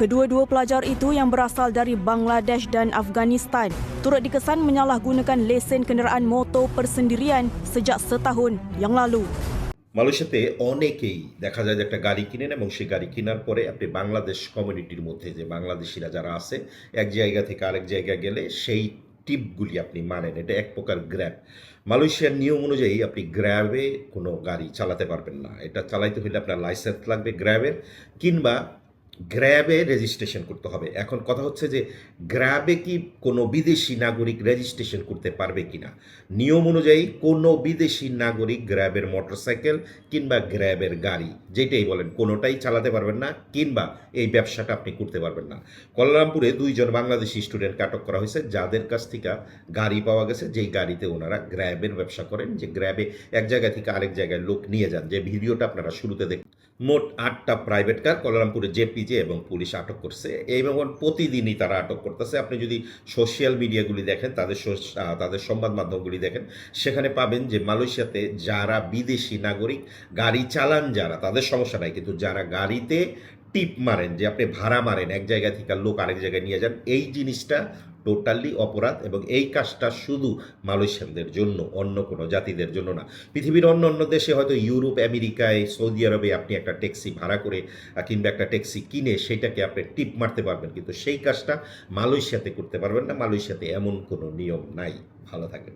Kedua-dua pelajar itu yang berasal dari Bangladesh dan Afghanistan turut dikesan menyalahgunakan lesen kenderaan motor persendirian sejak setahun yang lalu. মালয়েশিয়াতে অনেকেই দেখা যায় যে একটা গাড়ি কিনেন এবং সেই গাড়ি কেনার পরে আপনি বাংলাদেশ কমিউনিটির মধ্যে যে বাংলাদেশিরা যারা আছে এক জায়গা থেকে আরেক জায়গায় গেলে সেই টিপগুলি আপনি মানেন। এটা এক প্রকার গ্র্যাব। মালয়েশিয়ার নিয়ম অনুযায়ী আপনি গ্র্যাবে কোনো গাড়ি চালাতে পারবেন না। এটা চালাইতে হলে আপনার লাইসেন্স লাগবে গ্র্যাবের, কিংবা গ্র্যাবে রেজিস্ট্রেশন করতে হবে। এখন কথা হচ্ছে যে গ্র্যাবে কি কোনো বিদেশি নাগরিক রেজিস্ট্রেশন করতে পারবে কিনা। নিয়ম অনুযায়ী কোনো বিদেশি নাগরিক গ্র্যাবের মোটরসাইকেল কিংবা গ্র্যাবের গাড়ি যেটাই বলেন কোনোটাই চালাতে পারবেন না, কিংবা এই ব্যবসাটা আপনি করতে পারবেন না। কুয়ালালামপুরে 2 জন বাংলাদেশি স্টুডেন্টকে আটক করা হয়েছে, যাদের কাছ থেকে গাড়ি পাওয়া গেছে, যেই গাড়িতে ওনারা গ্র্যাবের ব্যবসা করেন, যে গ্র্যাবে এক জায়গা থেকে আরেক জায়গায় লোক নিয়ে যান। যে ভিডিওটা আপনারা শুরুতে দেখেন, মোট 8টা প্রাইভেট কার কুয়ালালামপুরে জেপিজে এবং পুলিশ আটক করছে এবং প্রতিদিনই তারা আটক করতেছে। আপনি যদি সোশ্যাল মিডিয়াগুলি দেখেন, তাদের সংবাদ মাধ্যমগুলি দেখেন, সেখানে পাবেন যে মালয়েশিয়াতে যারা বিদেশি নাগরিক গাড়ি চালান যারা, তাদের সমস্যা নাই, কিন্তু যারা গাড়িতে টিপ মারেন, যে আপনি ভাড়া মারেন এক জায়গা থেকে লোক আরেক জায়গায় নিয়ে যান, এই জিনিসটা টোটালি অপরাধ এবং এই কাজটা শুধু মালয়েশিয়ানদের জন্য, অন্য কোনো জাতিদের জন্য না। পৃথিবীর অন্য অন্য দেশে হয়তো ইউরোপ, আমেরিকায়, সৌদি আরবে আপনি একটা ট্যাক্সি ভাড়া করে কিংবা একটা ট্যাক্সি কিনে সেটাকে আপনি টিপ মারতে পারবেন, কিন্তু সেই কাজটা মালয়েশিয়াতে করতে পারবেন না। মালয়েশিয়াতে এমন কোনো নিয়ম নাই। ভালো থাকেন।